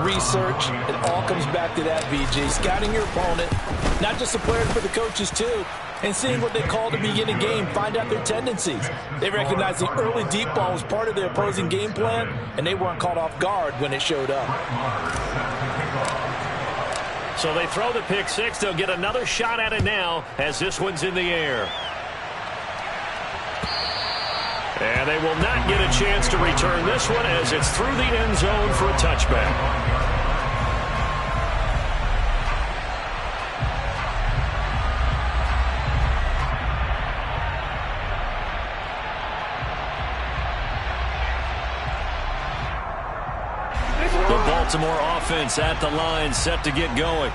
research. It all comes back to that, VG. Scouting your opponent, not just the players, but the coaches too, and seeing what they call to begin a game, find out their tendencies. They recognize the early deep ball was part of their opposing game plan, and they weren't caught off guard when it showed up. So they throw the pick six. They'll get another shot at it now as this one's in the air. And they will not get a chance to return this one as it's through the end zone for a touchback. The Baltimore offense at the line, set to get going.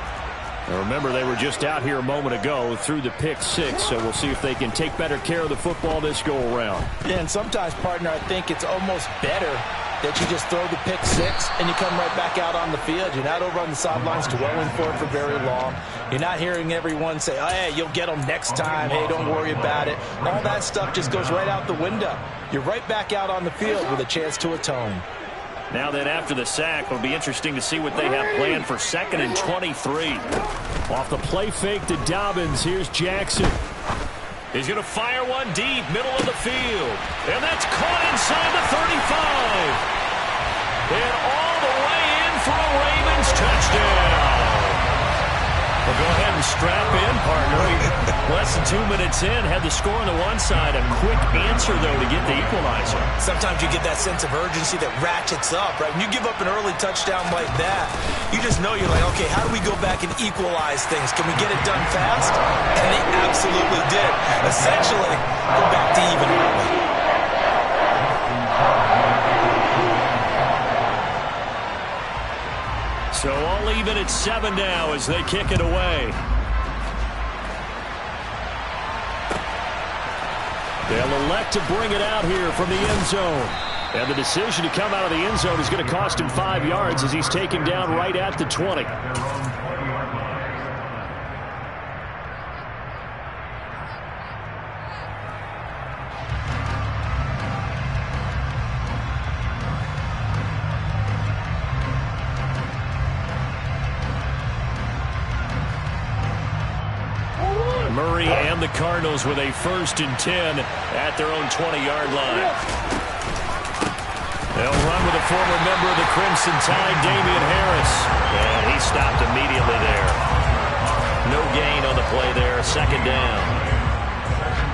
Now remember, they were just out here a moment ago through the pick six, so we'll see if they can take better care of the football this go-around. Yeah, and sometimes, partner, I think it's almost better that you just throw the pick six and you come right back out on the field. You're not over on the sidelines dwelling for very long. You're not hearing everyone say, oh, hey, you'll get them next time. Hey, don't worry about it. All that stuff just goes right out the window. You're right back out on the field with a chance to atone. Now then, after the sack, it'll be interesting to see what they have planned for 2nd and 23. Off the play fake to Dobbins, here's Jackson. He's going to fire one deep, middle of the field. And that's caught inside the 35. And all the way in for a Ravens touchdown. Well, go ahead and strap in, partner. Less than 2 minutes in, had the score on the one side. A quick answer, though, to get the equalizer. Sometimes you get that sense of urgency that ratchets up, right? When you give up an early touchdown like that, you just know you're like, okay, how do we go back and equalize things? Can we get it done fast? And they absolutely did. Essentially, go back to even early. So all even at 7 now as they kick it away. They'll elect to bring it out here from the end zone. And the decision to come out of the end zone is going to cost him 5 yards as he's taken down right at the 20. Murray and the Cardinals with a 1st and 10 at their own 20-yard line. They'll run with a former member of the Crimson Tide, Damian Harris. And he stopped immediately there. No gain on the play there, 2nd down.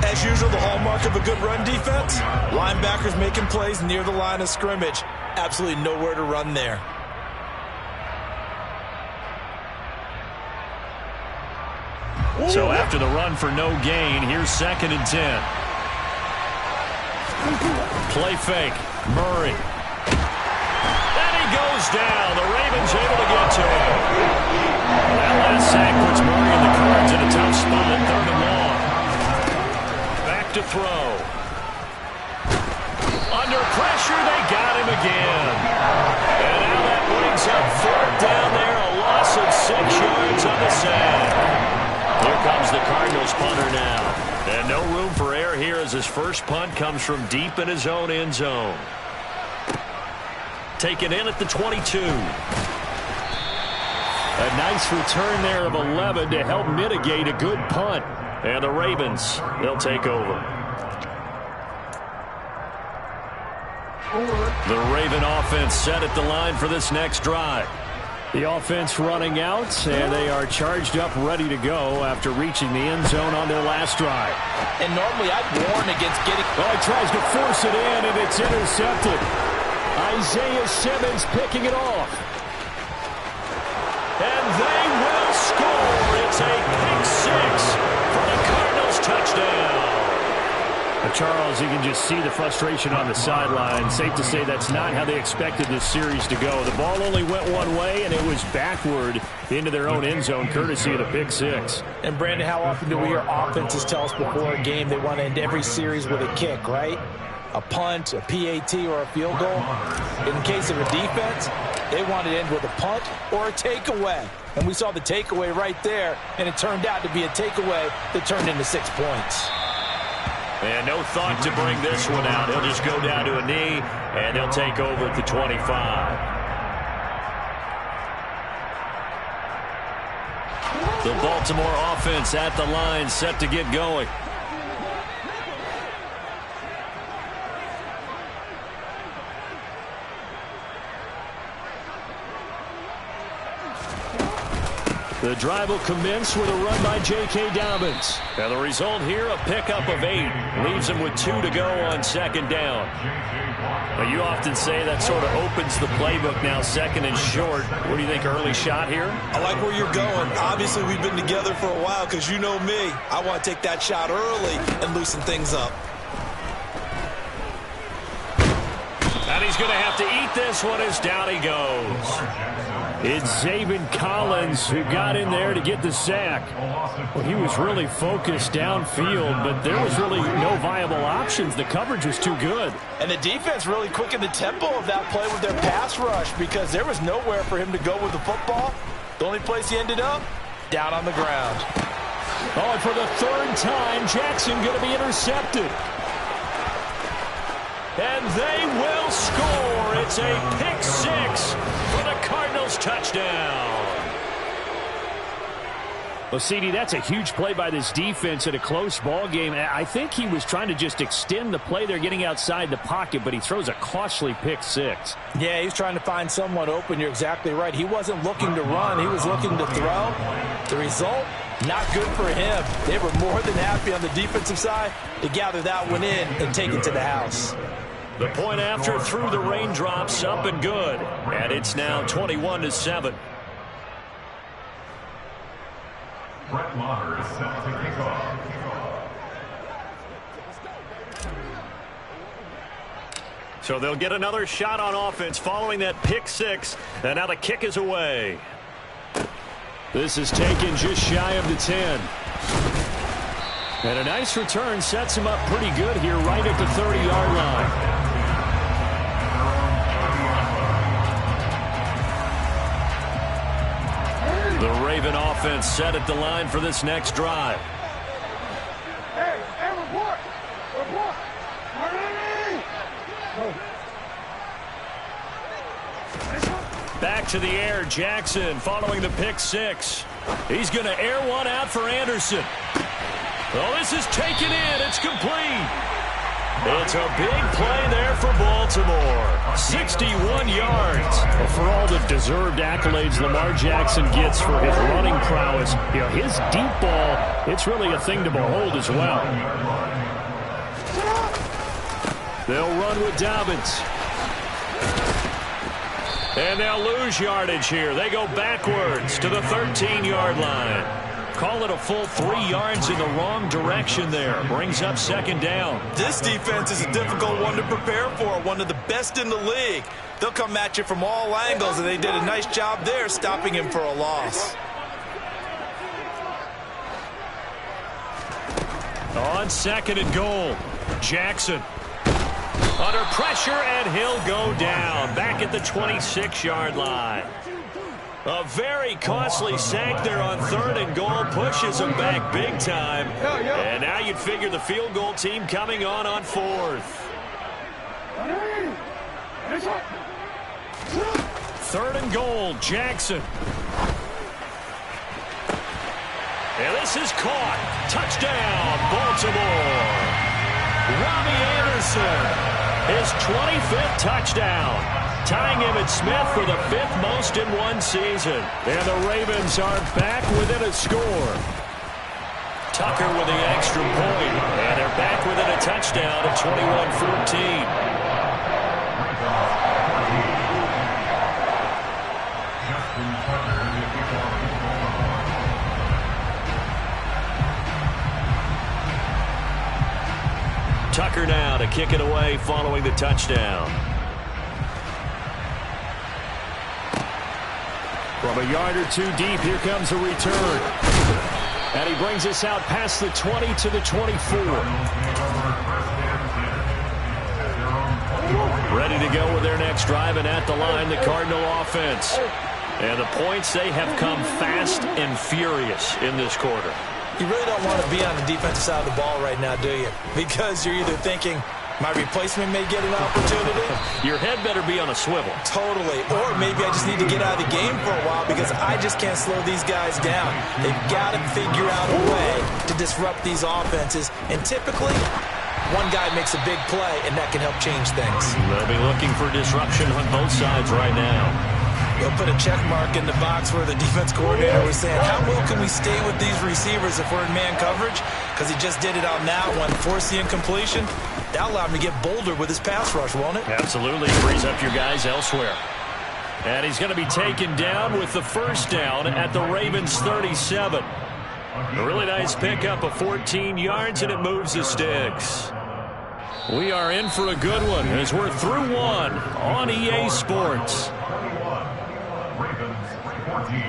As usual, the hallmark of a good run defense, linebackers making plays near the line of scrimmage. Absolutely nowhere to run there. So after the run for no gain, here's 2nd and 10. Play fake. Murray. And he goes down. The Ravens able to get to him. That last sack puts Murray and the Cards in a tough spot. 3rd and long. Back to throw. Under pressure, they got him again. And now that brings up 4th down there. A loss of 6 yards on the sack. Here comes the Cardinals punter now. And no room for error here as his first punt comes from deep in his own end zone. Taken in at the 22. A nice return there of 11 to help mitigate a good punt. And the Ravens, they'll take over. The Raven offense set at the line for this next drive. The offense running out, and they are charged up, ready to go after reaching the end zone on their last drive. And normally I'd warn against getting... Oh, he tries to force it in, and it's intercepted. Isaiah Simmons picking it off. And they will score. It's a pick six for the Cardinals touchdown. Charles, you can just see the frustration on the sideline. Safe to say that's not how they expected this series to go. The ball only went one way, and it was backward into their own end zone, courtesy of the pick six. And, Brandon, how often do we hear offenses tell us before a game they want to end every series with a kick, right? A punt, a PAT, or a field goal. In the case of a defense, they want to end with a punt or a takeaway. And we saw the takeaway right there, and it turned out to be a takeaway that turned into 6 points. And no thought to bring this one out. He'll just go down to a knee, and they'll take over at the 25. The Baltimore offense at the line, set to get going. The drive will commence with a run by J.K. Dobbins. And the result here, a pickup of 8. Leaves him with 2 to go on second down. Well, you often say that sort of opens the playbook now, second and short. What do you think, early shot here? I like where you're going. Obviously, we've been together for a while because you know me. I want to take that shot early and loosen things up. And he's going to have to eat this one as down he goes. It's Zaven Collins who got in there to get the sack. Well, he was really focused downfield, but there was really no viable options. The coverage was too good. And the defense really quickened the tempo of that play with their pass rush because there was nowhere for him to go with the football. The only place he ended up, down on the ground. Oh, and for the 3rd time, Jackson going to be intercepted. And they will score. It's a pick 6 for the Cardinals touchdown. Well, CD, that's a huge play by this defense in a close ball game. I think he was trying to just extend the play there, getting outside the pocket, but he throws a costly pick 6. Yeah, he's trying to find someone open. You're exactly right. He wasn't looking to run. He was looking to throw. The result, not good for him. They were more than happy on the defensive side to gather that one in and take it to the house. The point after through the raindrops, up and good. And it's now 21-7. Brett Maher is set to kick off. So they'll get another shot on offense following that pick 6. And now the kick is away. This is taken just shy of the 10. And a nice return sets him up pretty good here right at the 30-yard line. The Raven offense set at the line for this next drive. Back to the air, Jackson following the pick 6. He's going to air one out for Anderson. Oh, this is taken in. It's complete. It's a big play there for Baltimore. 61 yards. Well, for all the deserved accolades Lamar Jackson gets for his running prowess, you know, his deep ball, it's really a thing to behold as well. They'll run with Dobbins. And they'll lose yardage here. They go backwards to the 13-yard line. Call it a full 3 yards in the wrong direction there. Brings up second down. This defense is a difficult one to prepare for, one of the best in the league. They'll come at you from all angles, and they did a nice job there stopping him for a loss. On second and goal, Jackson. Under pressure, and he'll go down. Back at the 26-yard line. A very costly sack there on 3rd and goal. Pushes him back big time. And now you'd figure the field goal team coming on 4th. 3rd and goal, Jackson. And this is caught. Touchdown, Baltimore. Robbie Anderson, his 25th touchdown. Tying him at Smith for the 5th most in one season. And the Ravens are back within a score. Tucker with the extra point. And they're back within a touchdown at 21-14. Tucker now to kick it away following the touchdown. From a yard or two deep, here comes a return. And he brings us out past the 20 to the 24. Ready to go with their next drive, and at the line, the Cardinal offense. And the points, they have come fast and furious in this quarter. You really don't want to be on the defensive side of the ball right now, do you? Because you're either thinking, My replacement may get an opportunity. Your head better be on a swivel. Totally. Or maybe I just need to get out of the game for a while because I just can't slow these guys down. They've got to figure out a way to disrupt these offenses. And typically, one guy makes a big play, and that can help change things. They'll be looking for disruption on both sides right now. They'll put a check mark in the box where the defense coordinator was saying, how well can we stay with these receivers if we're in man coverage? Because he just did it on that one, forced the incompletion. That allowed him to get bolder with his pass rush, won't it? Absolutely. Frees up your guys elsewhere. And he's going to be taken down with the first down at the Ravens' 37. A really nice pickup of 14 yards, and it moves the sticks. We are in for a good one as we're through one on EA Sports. Ravens 14.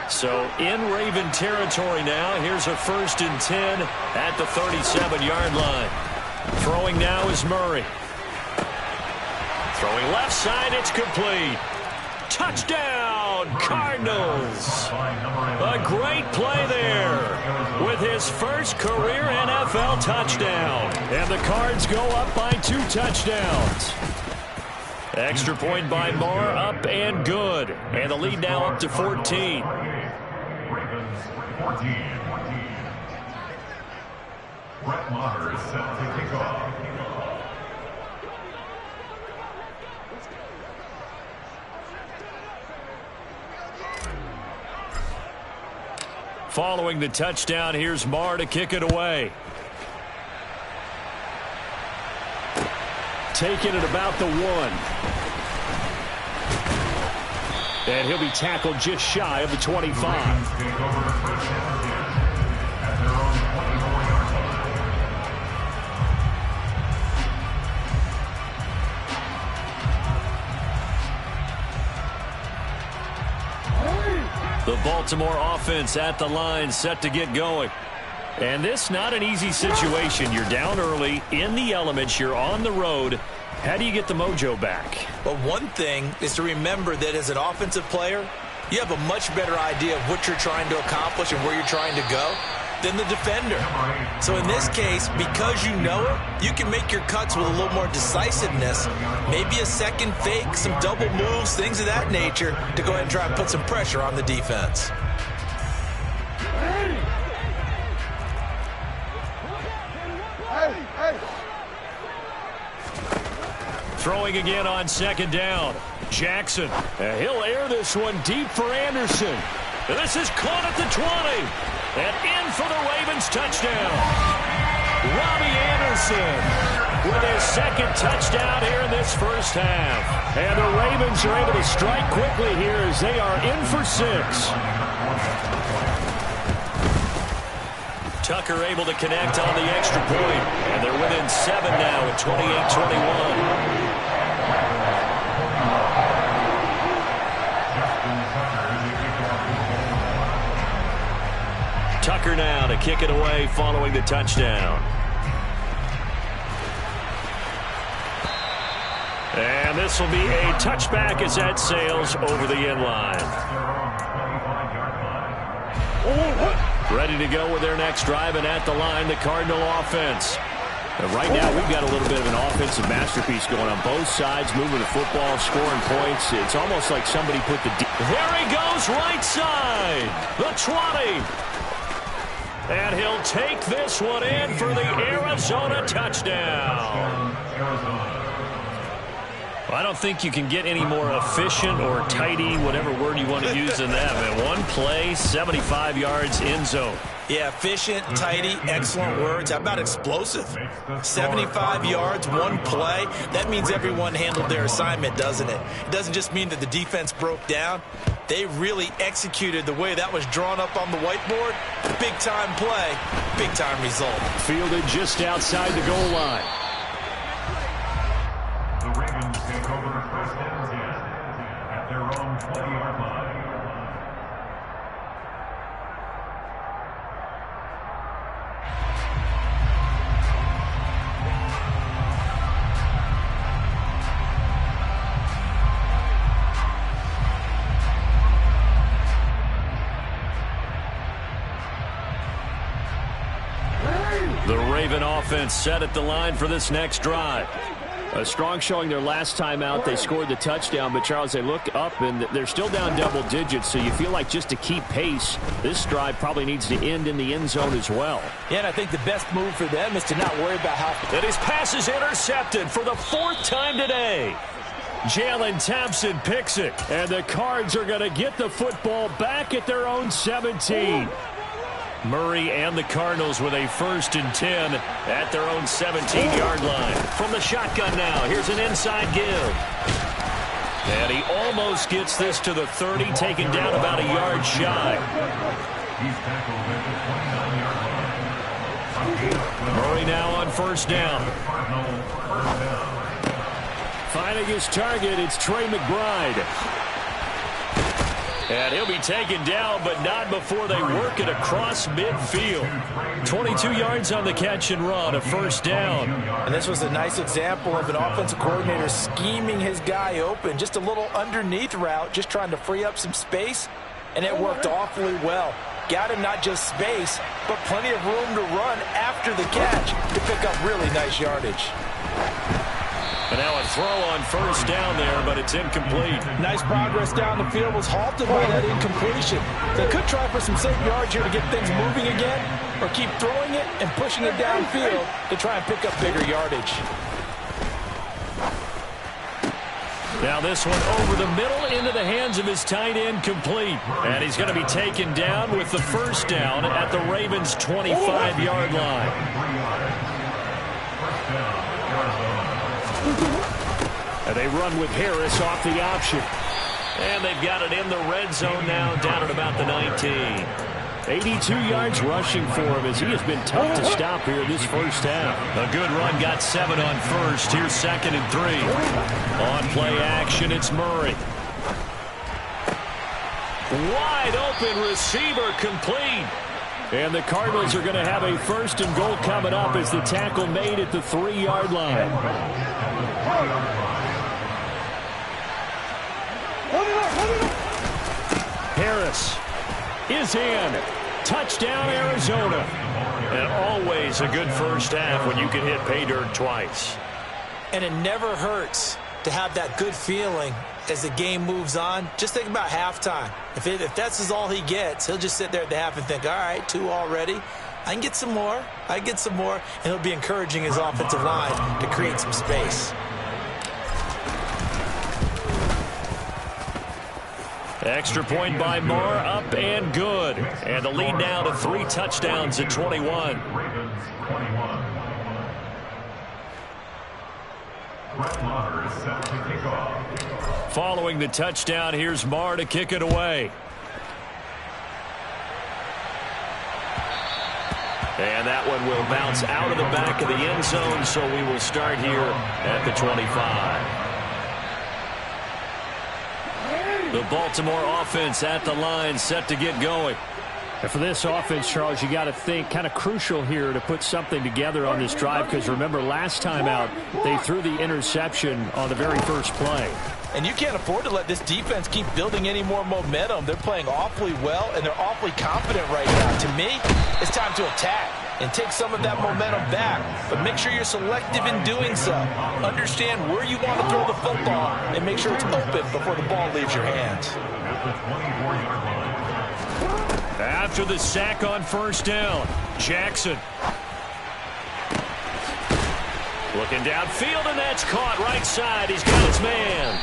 So in Raven territory now. Here's a 1st and 10 at the 37-yard line. Throwing now is Murray. Throwing left side, it's complete. Touchdown, Cardinals. A great play there with his first career NFL touchdown. And the Cards go up by 2 touchdowns. Extra point by Moore, up and good. And the lead now up to 14. Ravens 14. Brett Maher is set to kick off. Following the touchdown, here's Maher to kick it away. Taking it about the 1. And he'll be tackled just shy of the 25. The Baltimore offense at the line, set to get going. And this not an easy situation. You're down early, in the elements, you're on the road. How do you get the mojo back? Well, one thing is to remember that as an offensive player, you have a much better idea of what you're trying to accomplish and where you're trying to go than the defender. So in this case, because you know it, you can make your cuts with a little more decisiveness, maybe a second fake, some double moves, things of that nature, to go ahead and try and put some pressure on the defense. Throwing again on 2nd down. Jackson. He'll air this one deep for Anderson. This is caught at the 20. And in for the Ravens touchdown. Robbie Anderson with his 2nd touchdown here in this first half. And the Ravens are able to strike quickly here as they are in for 6. Tucker able to connect on the extra point. And they're within 7 now at 28-21. Tucker now to kick it away following the touchdown. And this will be a touchback as that sails over the end line. Ready to go with their next drive, and at the line, the Cardinal offense. And right now, we've got a little bit of an offensive masterpiece going on both sides, moving the football, scoring points. It's almost like somebody put the... There he goes, right side, the 20. And he'll take this one in for the Arizona touchdown. I don't think you can get any more efficient or tidy, whatever word you want to use in that, man. One play, 75 yards, end zone. Yeah, efficient, tidy, excellent words. How about explosive? 75 yards, one play. That means everyone handled their assignment, doesn't it? It doesn't just mean that the defense broke down. They really executed the way that was drawn up on the whiteboard. Big-time play, big-time result. Fielded just outside the goal line. The Ravens take over 1st and 10 at their own 20-yard line. The Raven offense set at the line for this next drive. A strong showing their last time out. They scored the touchdown, but Charles, they look up and they're still down double digits, so you feel like just to keep pace, this drive probably needs to end in the end zone as well. Yeah, and I think the best move for them is to not worry about how... And his pass is intercepted for the 4th time today. Jalen Thompson picks it. And the Cards are going to get the football back at their own 17. Murray and the Cardinals with a 1st and 10 at their own 17-yard line. From the shotgun now, here's an inside give. And he almost gets this to the 30, taken down about a yard shy. Murray now on 1st down. Finding his target, it's Trey McBride. And he'll be taken down, but not before they work it across midfield. 22 yards on the catch and run, a 1st down. And this was a nice example of an offensive coordinator scheming his guy open. Just a little underneath route, just trying to free up some space, and it worked awfully well. Got him not just space, but plenty of room to run after the catch to pick up really nice yardage. And now a throw on 1st down there, but it's incomplete. Nice progress down the field, was halted by that incompletion. They could try for some safe yards here to get things moving again, or keep throwing it and pushing it downfield to try and pick up bigger yardage. Now this one over the middle into the hands of his tight end, complete. And he's going to be taken down with the 1st down at the Ravens' 25-yard line. And they run with Harris off the option. And they've got it in the red zone now, down at about the 19. 82 yards rushing for him as he has been tough to stop here this 1st half. A good run, got 7 on 1st. Here's 2nd and 3. On play action, it's Murray. Wide open receiver, complete. And the Cardinals are going to have a 1st and goal coming up as the tackle made at the 3-yard line. Harris is in. Touchdown, Arizona. And always a good 1st half when you can hit pay dirt twice. And it never hurts to have that good feeling as the game moves on. Just think about halftime. If that's all he gets, he'll just sit there at the half and think, all right, 2 already. I can get some more. I can get some more. And he'll be encouraging his offensive line to create some space. Extra point by Marr, up and good. And the lead now to 3 touchdowns at 21. Following the touchdown, here's Marr to kick it away. And that one will bounce out of the back of the end zone, so we will start here at the 25. The Baltimore offense at the line, set to get going. And for this offense, Charles, you got to think kind of crucial here to put something together on this drive, because remember last time out they threw the interception on the very first play. And you can't afford to let this defense keep building any more momentum. They're playing awfully well, and they're awfully confident right now. To me, it's time to attack and take some of that momentum back. But make sure you're selective in doing so. Understand where you want to throw the football, and make sure it's open before the ball leaves your hands. After the sack on 1st down, Jackson. Looking downfield, and that's caught right side. He's got his man.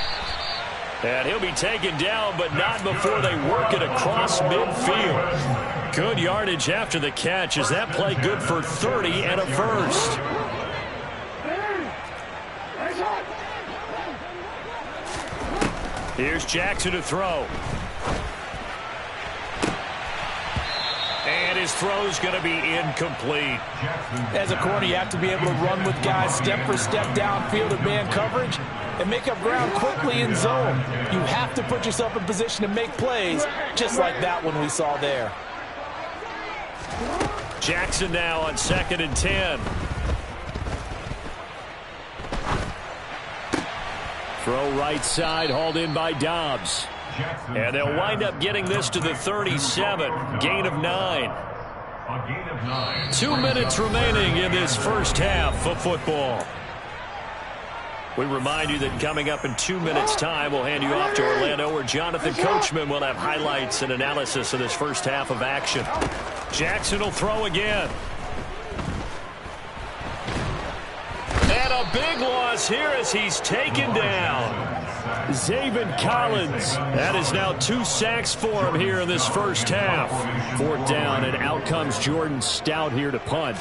And he'll be taken down, but not before they work it across midfield. Good yardage after the catch. Is that play good for 30 and a 1st? Here's Jackson to throw. And his throw's going to be incomplete. As a corner, you have to be able to run with guys step for step downfield in man coverage and make up ground quickly in zone. You have to put yourself in position to make plays, just like that one we saw there. Jackson now on 2nd and 10. Throw right side, hauled in by Dobbs. And they'll wind up getting this to the 37. Gain of 9. A gain of 9. 2 minutes remaining in this first half of football. We remind you that coming up in 2 minutes' time, we'll hand you off to Orlando, where Jonathan Coachman will have highlights and analysis of this first half of action. Jackson will throw again. And a big loss here as he's taken down. Zaven Collins. That is now 2 sacks for him here in this first half. 4th down, and out comes Jordan Stout here to punt.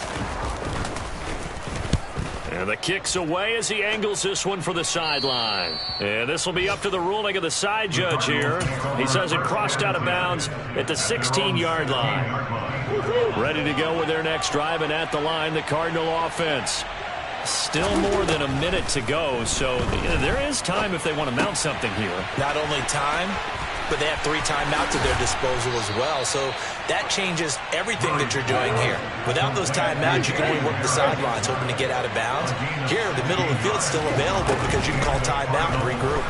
And the kick's away as he angles this one for the sideline. And this will be up to the ruling of the side judge here. He says it crossed out of bounds at the 16-yard line. Ready to go with their next drive, and at the line, the Cardinal offense. Still more than a minute to go, so there is time if they want to mount something here. Not only time, but they have 3 timeouts at their disposal as well. So that changes everything that you're doing here. Without those timeouts, you can only work the sidelines, hoping to get out of bounds. Here, the middle of the field's still available because you can call timeout and regroup.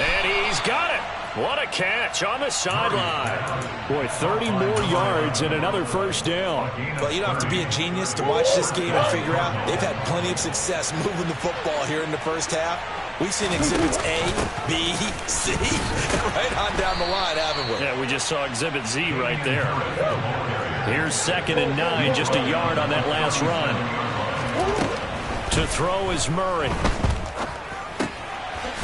And he's got it. What a catch on the sideline. Boy, 30 more yards and another first down. Well, you don't have to be a genius to watch this game and figure out they've had plenty of success moving the football here in the first half. We've seen exhibits A, B, C, and right on down the line, haven't we? Yeah, we just saw exhibit Z right there. Here's 2nd and 9, just a yard on that last run. To throw is Murray.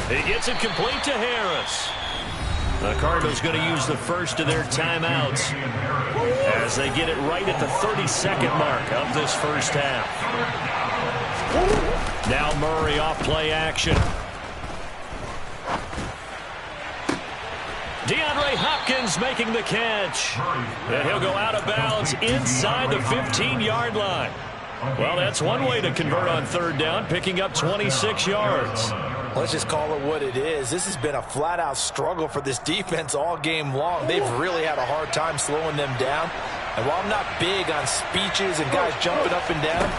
He gets it complete to Harris. The Cardinals going to use the first of their timeouts as they get it right at the 32nd mark of this first half. Now Murray off play action. DeAndre Hopkins making the catch. And he'll go out of bounds inside the 15-yard line. Well, that's one way to convert on 3rd down, picking up 26 yards. Let's just call it what it is. This has been a flat-out struggle for this defense all game long. They've really had a hard time slowing them down. And while I'm not big on speeches and guys jumping up and down,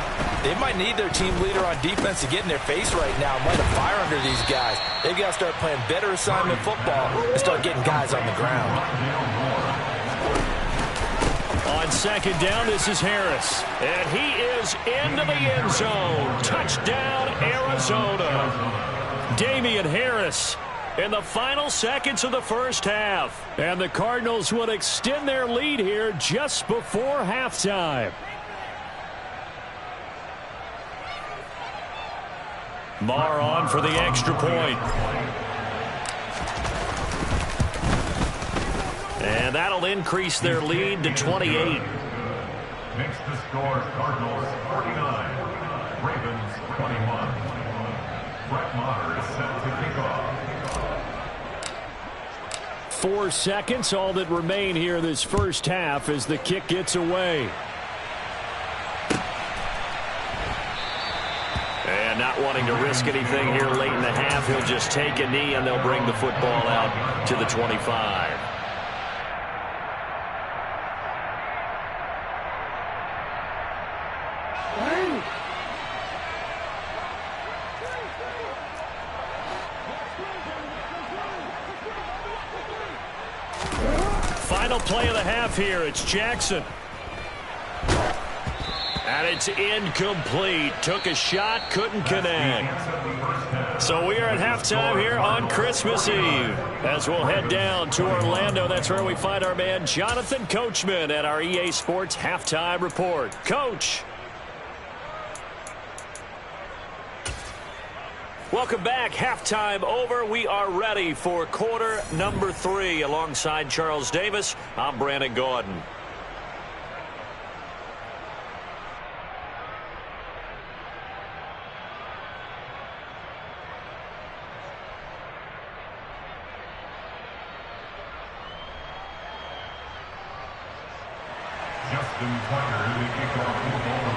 they might need their team leader on defense to get in their face right now and light a fire under these guys. They've got to start playing better assignment football and start getting guys on the ground. On 2nd down, this is Harris. And he is into the end zone. Touchdown, Arizona. Damian Harris in the final seconds of the first half. And the Cardinals will extend their lead here just before halftime. Marr on for the extra point. And that'll increase their lead to 28. Makes the score Cardinals 49, Ravens 21. Brett Maher is set to kick off. 4 seconds, all that remain here this first half as the kick gets away. And not wanting to risk anything here late in the half, he'll just take a knee and they'll bring the football out to the 25. Final play of the half here. It's Jackson. And it's incomplete. Took a shot, couldn't connect. So we are at halftime here on Christmas Eve. As we'll head down to Orlando, that's where we find our man Jonathan Coachman at our EA Sports Halftime Report. Coach. Welcome back. Halftime over. We are ready for quarter number 3. Alongside Charles Davis, I'm Brandon Gordon. Justin Tucker to kick off the ball.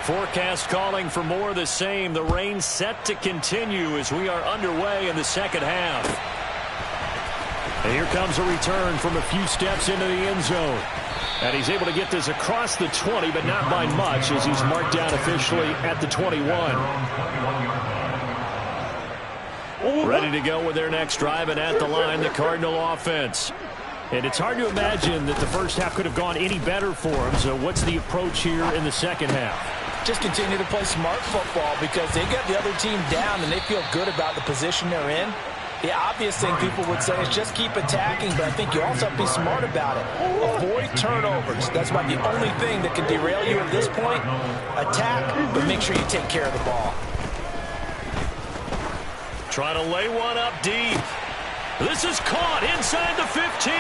Forecast calling for more of the same. The rain set to continue as we are underway in the second half. And here comes a return from a few steps into the end zone. And he's able to get this across the 20, but not by much as he's marked down officially at the 21. Ready to go with their next drive, and at the line, the Cardinal offense. And it's hard to imagine that the first half could have gone any better for them. So what's the approach here in the second half? Just continue to play smart football because they got the other team down and they feel good about the position they're in. The obvious thing people would say is just keep attacking, but I think you also have to be smart about it. Avoid turnovers. That's about the only thing that can derail you at this point. Attack, but make sure you take care of the ball. Trying to lay one up deep. This is caught inside the 15.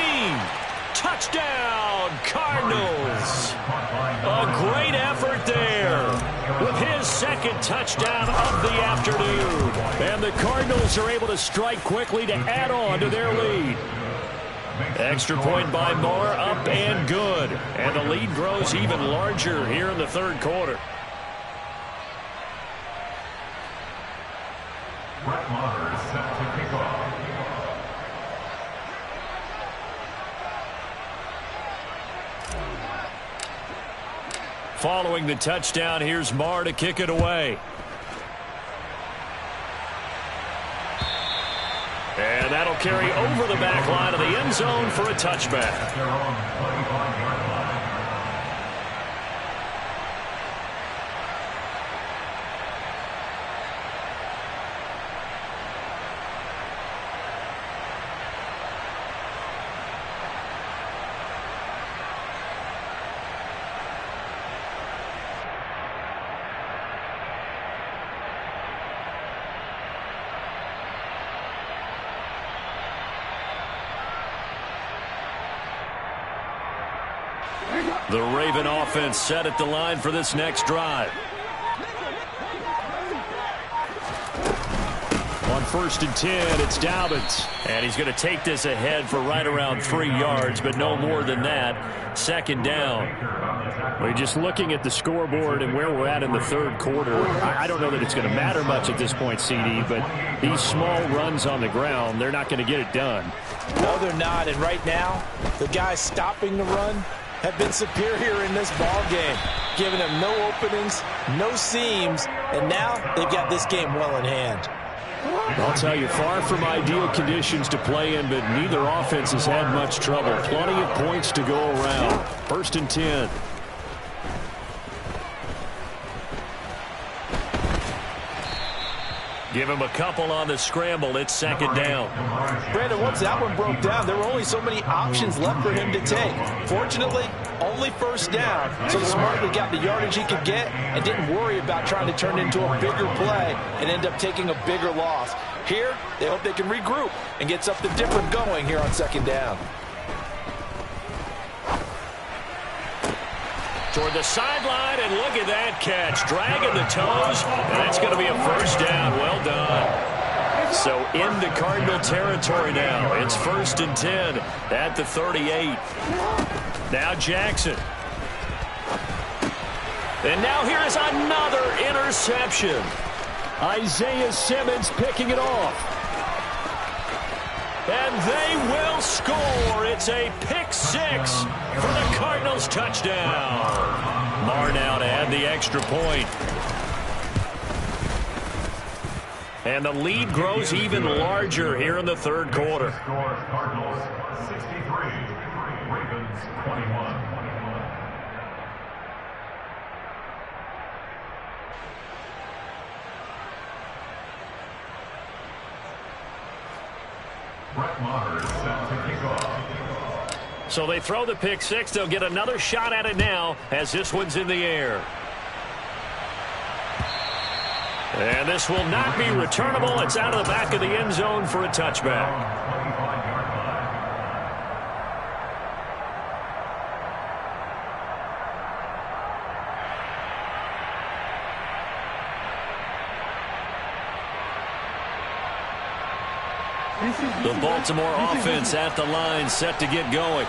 Touchdown, Cardinals. A great effort there with his second touchdown of the afternoon. And the Cardinals are able to strike quickly to add on to their lead. Extra point by Moore, up and good. And the lead grows even larger here in the third quarter. Brett Maher is set to kick off. Following the touchdown, here's Maher to kick it away. And that'll carry over the back line of the end zone for a touchback. They're on the 25-yard line. The Raven offense set at the line for this next drive. On 1st and 10, it's Dobbins. And he's going to take this ahead for right around 3 yards, but no more than that. Second down. Well, just looking at the scoreboard and where we're at in the third quarter, I don't know that it's going to matter much at this point, CD, but these small runs on the ground, they're not going to get it done. No, they're not. And right now, the guys stopping the run have been superior in this ball game, giving them no openings, no seams, and now they've got this game well in hand. I'll tell you, far from ideal conditions to play in, but neither offense has had much trouble. Plenty of points to go around. 1st and 10. Give him a couple on the scramble. It's second down. Brandon, once that one broke down, there were only so many options left for him to take. Fortunately, only first down, so he smartly got the yardage he could get and didn't worry about trying to turn it into a bigger play and end up taking a bigger loss. Here, they hope they can regroup and get something different going here on second down. Toward the sideline, and look at that catch. Dragging the toes, and that's going to be a first down. Well done. So into Cardinal territory now. It's 1st and 10 at the 38. Now Jackson. And now here is another interception. Isaiah Simmons picking it off. And they will score. It's a pick six for the Cardinals touchdown. Maher now to add the extra point. And the lead grows even larger here in the third quarter. Scores Cardinals 63, Ravens 21. Brett Maher is set to kick off. So they throw the pick six. They'll get another shot at it now as this one's in the air. And this will not be returnable. It's out of the back of the end zone for a touchback. The Baltimore offense at the line, set to get going.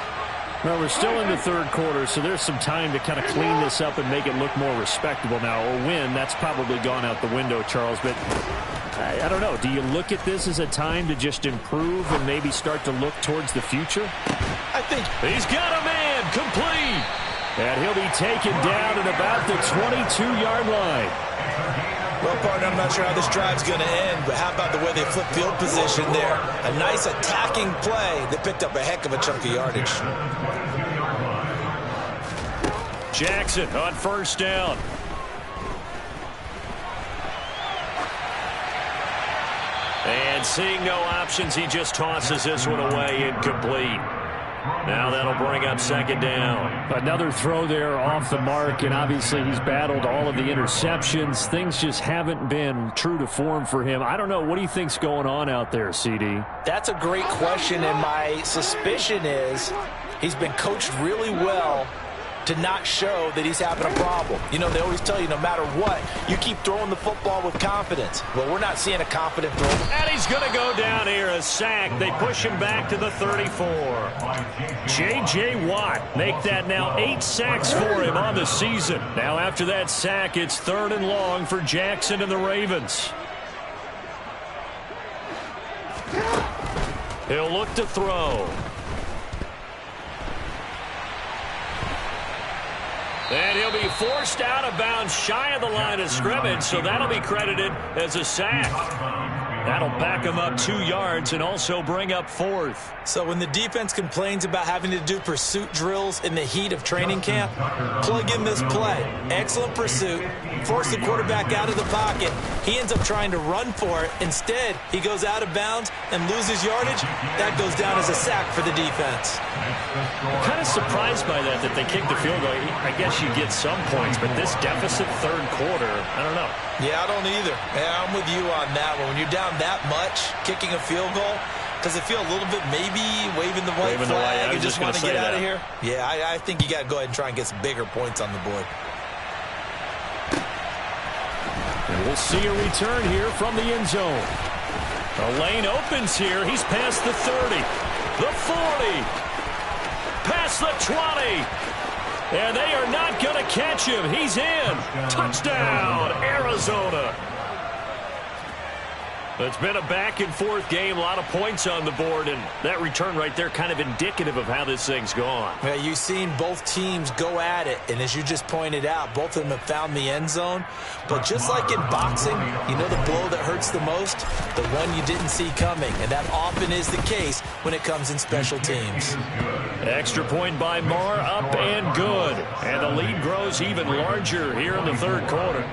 Well, we're still in the third quarter, so there's some time to kind of clean this up and make it look more respectable now. A win, that's probably gone out the window, Charles. But I don't know. Do you look at this as a time to just improve and maybe start to look towards the future? I think he's got a man complete. And he'll be taken down at about the 22-yard line. Well, partner, I'm not sure how this drive's going to end, but how about the way they flip field position there? A nice attacking play that picked up a heck of a chunk of yardage. Jackson on first down. And seeing no options, he just tosses this one away, incomplete. Now that'll bring up second down. Another throw there off the mark, and obviously he's battled all of the interceptions. Things just haven't been true to form for him. I don't know. What do you think's going on out there, CD? That's a great question, and my suspicion is he's been coached really well to not show that he's having a problem. You know, they always tell you no matter what, you keep throwing the football with confidence. Well, we're not seeing a confident throw. And he's going to go down here, a sack. They push him back to the 34. J.J. Watt make that now 8 sacks for him on the season. Now after that sack, it's 3rd and long for Jackson and the Ravens. He'll look to throw. And he'll be forced out of bounds shy of the line of scrimmage, so that'll be credited as a sack. That'll back him up 2 yards and also bring up 4th. So when the defense complains about having to do pursuit drills in the heat of training camp, plug in this play. Excellent pursuit. Force the quarterback out of the pocket. He ends up trying to run for it. Instead, he goes out of bounds and loses yardage. That goes down as a sack for the defense. I'm kind of surprised by that they kicked the field goal. I guess you get some points, but this deficit 3rd quarter, I don't know. Yeah, I don't either. Yeah, I'm with you on that one. When you're down that much, kicking a field goal, does it feel a little bit maybe waving the white flag and just want to get out of here? Yeah, I think you got to go ahead and try and get some bigger points on the board. And we'll see a return here from the end zone. The lane opens here. He's past the 30, the 40, past the 20. And they are not going to catch him. He's in. Touchdown, Arizona. It's been a back-and-forth game, a lot of points on the board, and that return right there kind of indicative of how this thing's gone. Yeah, you've seen both teams go at it, and as you just pointed out, both of them have found the end zone. But just like in boxing, you know the blow that hurts the most? The one you didn't see coming, and that often is the case when it comes in special teams. Extra point by Marr, up and good. And the lead grows even larger here in the 3rd quarter.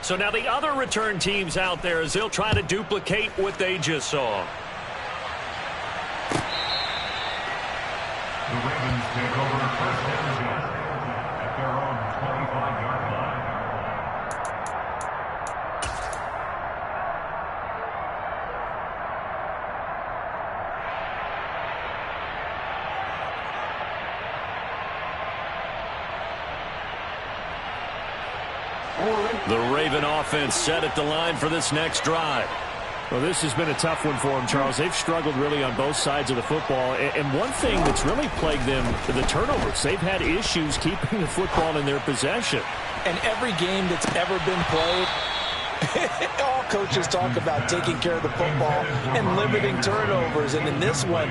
So now the other return teams out there as they'll try to duplicate what they just saw. The Ravens take over first down at their own 25-yard line. The Raven offense set at the line for this next drive. Well, this has been a tough one for them, Charles. They've struggled really on both sides of the football. And one thing that's really plagued them, the turnovers. They've had issues keeping the football in their possession. And every game that's ever been played, all coaches talk about taking care of the football and limiting turnovers. And in this one,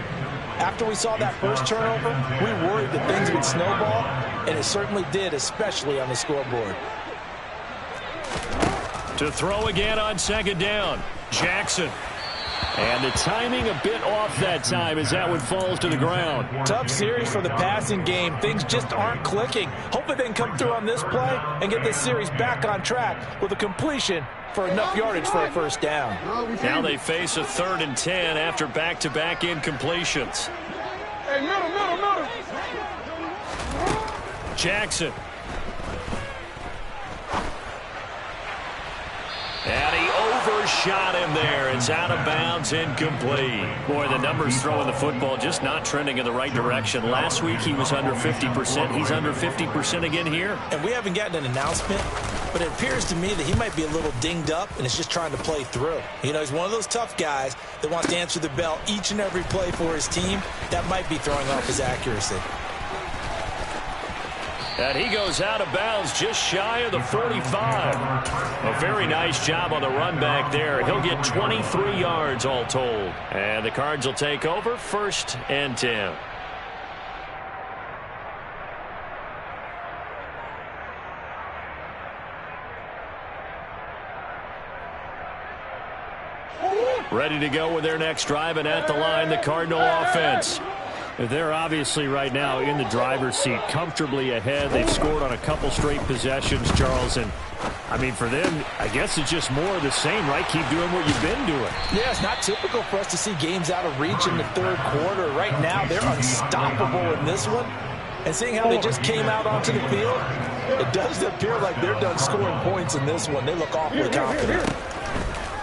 after we saw that first turnover, we worried that things would snowball, and it certainly did, especially on the scoreboard. To throw again on second down, Jackson. And the timing a bit off that time as that one falls to the ground. Tough series for the passing game. Things just aren't clicking. Hopefully they can come through on this play and get this series back on track with a completion for enough yardage for a first down. Now they face a 3rd and 10 after back-to-back incompletions. Hey, middle. Jackson. And he just shot him there. It's out of bounds, incomplete. Boy, the numbers throwing the football just not trending in the right direction. Last week he was under 50%. He's under 50% again here. And we haven't gotten an announcement, but it appears to me that he might be a little dinged up and is just trying to play through. You know, he's one of those tough guys that wants to answer the bell each and every play for his team. That might be throwing off his accuracy. And he goes out of bounds just shy of the 45. A very nice job on the run back there. He'll get 23 yards all told. And the Cards will take over 1st and 10. Ready to go with their next drive, and at the line, the Cardinal offense. They're obviously right now in the driver's seat, comfortably ahead. They've scored on a couple straight possessions, Charles. And, I mean, for them, I guess it's just more of the same, right? Keep doing what you've been doing. Yeah, it's not typical for us to see games out of reach in the third quarter. Right now, they're unstoppable in this one. And seeing how they just came out onto the field, it does appear like they're done scoring points in this one. They look awfully confident.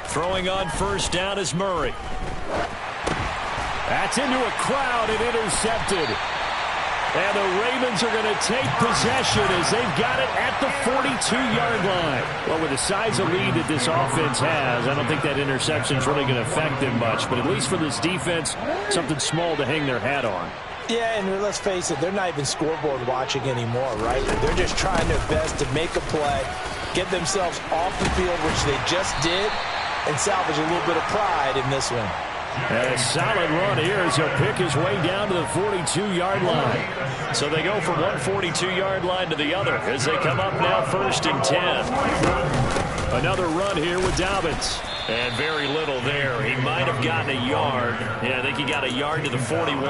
Throwing on 1st down is Murray. That's into a crowd and intercepted. And the Ravens are going to take possession as they've got it at the 42-yard line. Well, with the size of lead that this offense has, I don't think that interception is really going to affect them much. But at least for this defense, something small to hang their hat on. Yeah, and let's face it, they're not even scoreboard watching anymore, right? They're just trying their best to make a play, get themselves off the field, which they just did, and salvage a little bit of pride in this one. And a solid run here as he'll pick his way down to the 42-yard line. So they go from one 42-yard line to the other as they come up now 1st and 10. Another run here with Dobbins. And very little there. He might have gotten a yard. Yeah, I think he got a yard to the 41.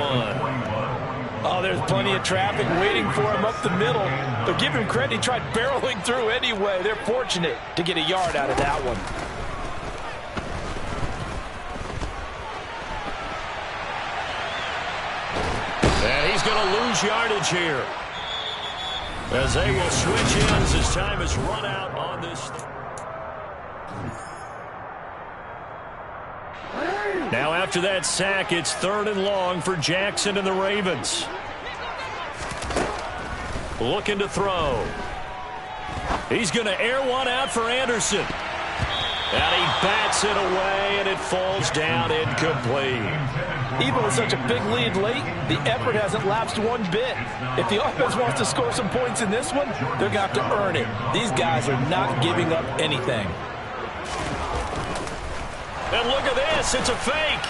Oh, there's plenty of traffic waiting for him up the middle. But give him credit, he tried barreling through anyway. They're fortunate to get a yard out of that one. And he's going to lose yardage here, as they will switch ends as time is run out on this. Now after that sack, it's 3rd and long for Jackson and the Ravens. Looking to throw. He's going to air one out for Anderson. And he bats it away, and it falls down incomplete. Even with such a big lead late, the effort hasn't lapsed one bit. If the offense wants to score some points in this one, they're going to have to earn it. These guys are not giving up anything. And look at this, it's a fake.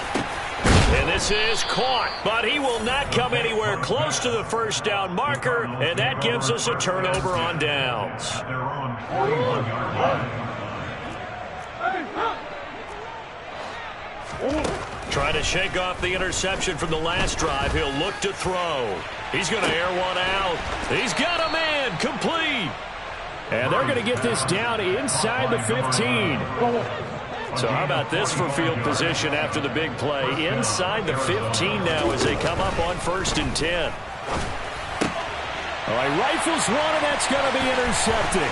And this is caught, but he will not come anywhere close to the 1st down marker, and that gives us a turnover on downs. They're on 41-yard line. Trying to shake off the interception from the last drive. He'll look to throw. He's going to air one out. He's got a man, complete. And they're going to get this down inside the 15. So how about this for field position after the big play? Inside the 15 now as they come up on 1st and 10. All right, rifles one, and that's going to be intercepted.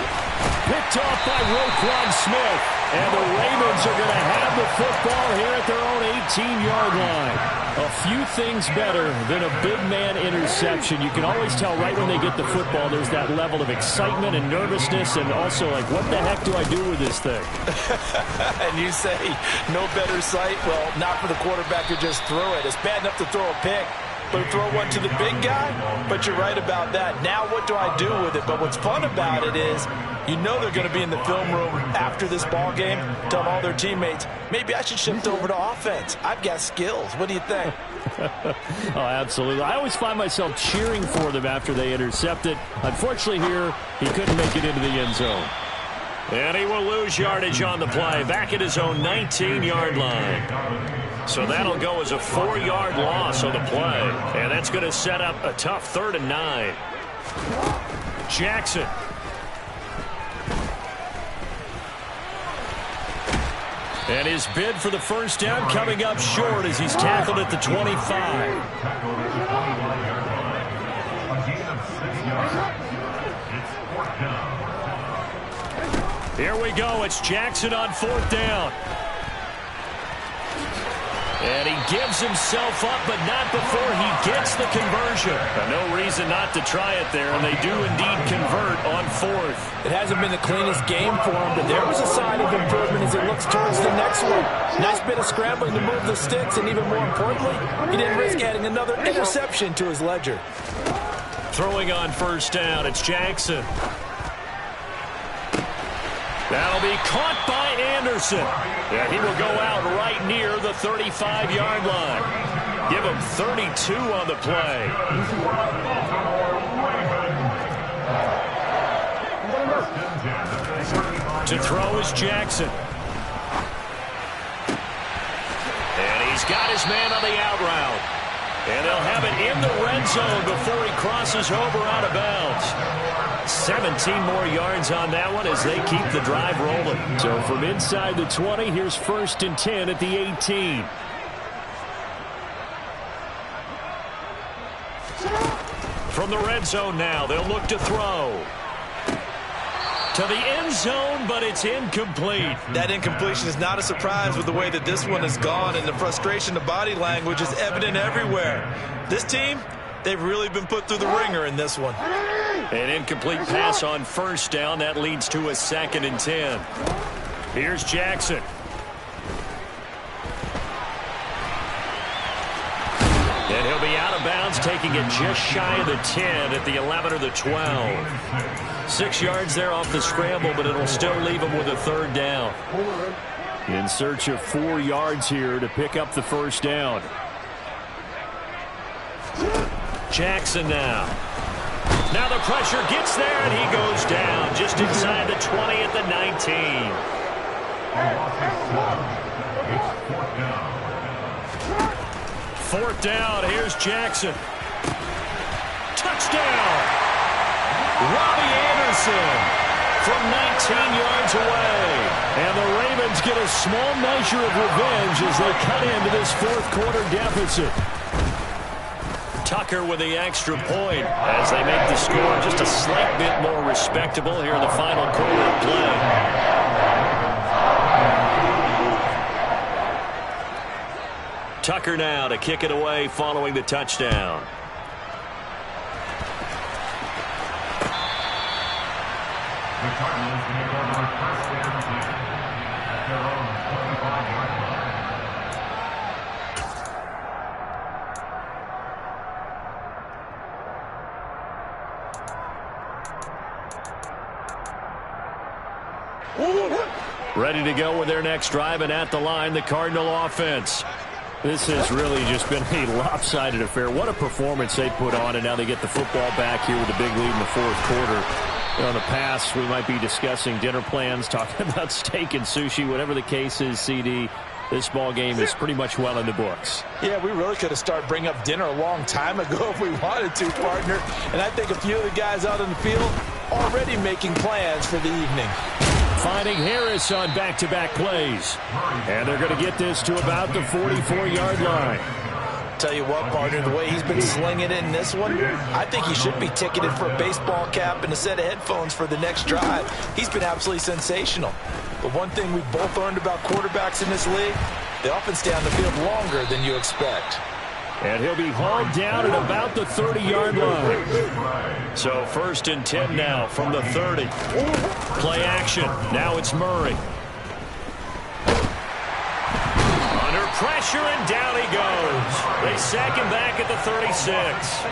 Picked off by Roquan Smith. And the Ravens are going to have the football here at their own 18-yard line. A few things better than a big man interception. You can always tell right when they get the football, there's that level of excitement and nervousness, and also like, what the heck do I do with this thing? And you say, no better sight? Well, not for the quarterback who just threw it. It's bad enough to throw a pick, but throw one to the big guy? But you're right about that. Now what do I do with it? But what's fun about it is, you know they're going to be in the film room after this ball game, telling all their teammates, maybe I should shift over to offense. I've got skills. What do you think? Oh, absolutely. I always find myself cheering for them after they intercept it. Unfortunately here, he couldn't make it into the end zone. And he will lose yardage on the play, back at his own 19-yard line. So that'll go as a 4-yard loss on the play. And that's going to set up a tough 3rd and 9. Jackson. And his bid for the 1st down coming up short as he's tackled at the 25. Here we go. It's Jackson on 4th down. And he gives himself up, but not before he gets the conversion. No reason not to try it there, and they do indeed convert on fourth. It hasn't been the cleanest game for him, but there was a sign of improvement as he looks towards the next one. Nice bit of scrambling to move the sticks, and even more importantly, he didn't risk adding another interception to his ledger. Throwing on first down, it's Jackson. That'll be caught by Anderson. And he will go out right near the 35-yard line. Give him 32 on the play. To throw is Jackson. And he's got his man on the out route. And they'll have it in the red zone before he crosses over out of bounds. 17 more yards on that one as they keep the drive rolling. So from inside the 20, here's 1st and 10 at the 18. From the red zone now, they'll look to throw. To the end zone, but it's incomplete. That incompletion is not a surprise with the way that this one has gone, and the frustration of body language is evident everywhere. This team, they've really been put through the ringer in this one. An incomplete pass on first down. That leads to a 2nd and 10. Here's Jackson. And he'll be out of bounds, taking it just shy of the 10 at the 11 or the 12. 6 yards there off the scramble, but it'll still leave him with a 3rd down. In search of 4 yards here to pick up the first down. Jackson now. Now the pressure gets there, and he goes down just inside the 20 at the 19. Fourth down. Here's Jackson. Touchdown. Robbie Anderson from 19 yards away. And the Ravens get a small measure of revenge as they cut into this 4th quarter deficit. Tucker with the extra point as they make the score just a slight bit more respectable here in the final quarter of play. Tucker now to kick it away following the touchdown. The Cardinals make over a first and 10 at their own 25-yard line. Ready to go with their next drive, and at the line, the Cardinal offense. This has really just been a lopsided affair. What a performance they put on, and now they get the football back here with a big lead in the 4th quarter. You know, in the past, we might be discussing dinner plans, talking about steak and sushi, whatever the case is, CD. This ball game is pretty much well in the books. Yeah, we really could have started bringing up dinner a long time ago if we wanted to, partner. And I think a few of the guys out on the field already making plans for the evening. Finding Harris on back-to-back plays. And they're going to get this to about the 44-yard line. Tell you what, partner, the way he's been slinging it in this one, I think he should be ticketed for a baseball cap and a set of headphones for the next drive. He's been absolutely sensational. But one thing we've both learned about quarterbacks in this league, they often stay on the field longer than you expect. And he'll be hauled down at about the 30-yard line. So 1st and 10 now from the 30. Play action. Now it's Murray. Under pressure, and down he goes. They sack him back at the 36.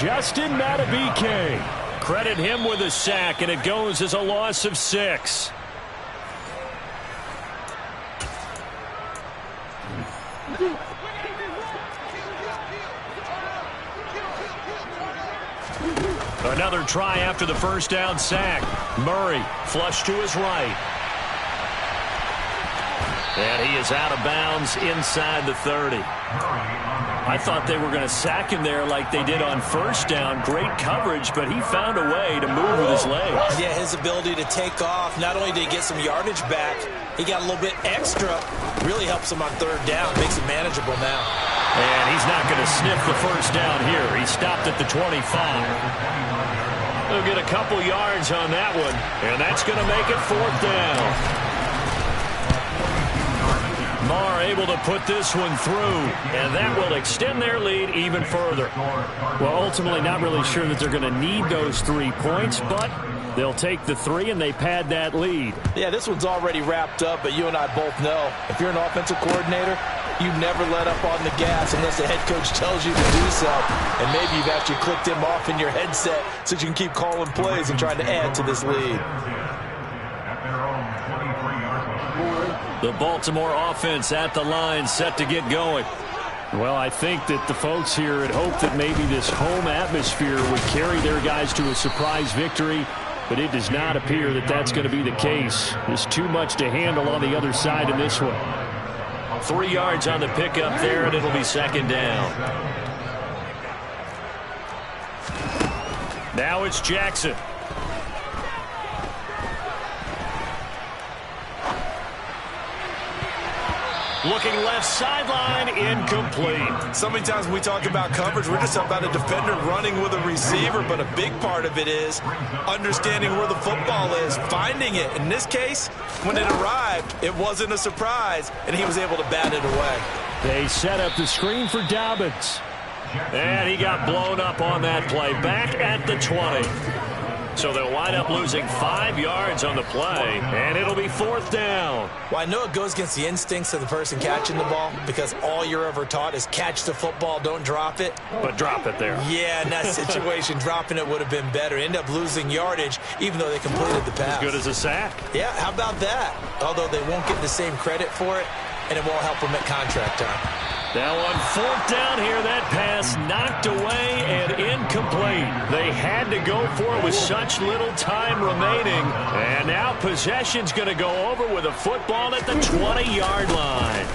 Justin Matabike. Credit him with a sack, and it goes as a loss of 6. Another try after the first down sack. Murray flush to his right. And he is out of bounds inside the 30. I thought they were going to sack him there like they did on first down. Great coverage, but he found a way to move with his legs. Yeah, his ability to take off. Not only did he get some yardage back, he got a little bit extra. Really helps him on 3rd down. Makes it manageable now. And he's not going to sniff the first down here. He stopped at the 25. He'll get a couple yards on that one, and that's going to make it 4th down. Marr able to put this one through, and that will extend their lead even further. Well, ultimately not really sure that they're going to need those 3 points, but they'll take the 3 and they pad that lead. Yeah, this one's already wrapped up, but you and I both know if you're an offensive coordinator, you never let up on the gas unless the head coach tells you to do so. And maybe you've actually clicked him off in your headset so you can keep calling plays and trying to add to this lead. The Baltimore offense at the line, set to get going. Well, I think that the folks here had hoped that maybe this home atmosphere would carry their guys to a surprise victory, but it does not appear that that's going to be the case. There's too much to handle on the other side in this one. 3 yards on the pickup there, and it'll be second down. Now it's Jackson. Looking left sideline, incomplete. So many times when we talk about coverage, we're just talking about a defender running with a receiver, but a big part of it is understanding where the football is, finding it. In this case, when it arrived, it wasn't a surprise, and he was able to bat it away. They set up the screen for Dobbins. And he got blown up on that play, back at the 20. So they'll wind up losing 5 yards on the play, and it'll be fourth down. Well, I know it goes against the instincts of the person catching the ball because all you're ever taught is catch the football, don't drop it. But drop it there. Yeah, in that situation, dropping it would have been better. End up losing yardage even though they completed the pass. As good as a sack. Yeah, how about that? Although they won't get the same credit for it, and it won't help them at contract time. Now on fourth down here, that pass knocked away and incomplete. They had to go for it with such little time remaining. And now possession's going to go over with a football at the 20-yard line.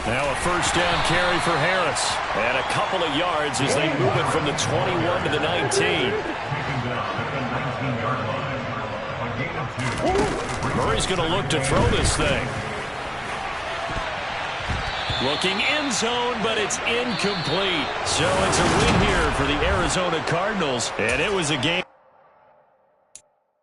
Now a first down carry for Harris. And a couple of yards as they move it from the 21 to the 19. Murray's going to look to throw this thing. Looking end zone, but it's incomplete. So it's a win here for the Arizona Cardinals. And it was a game.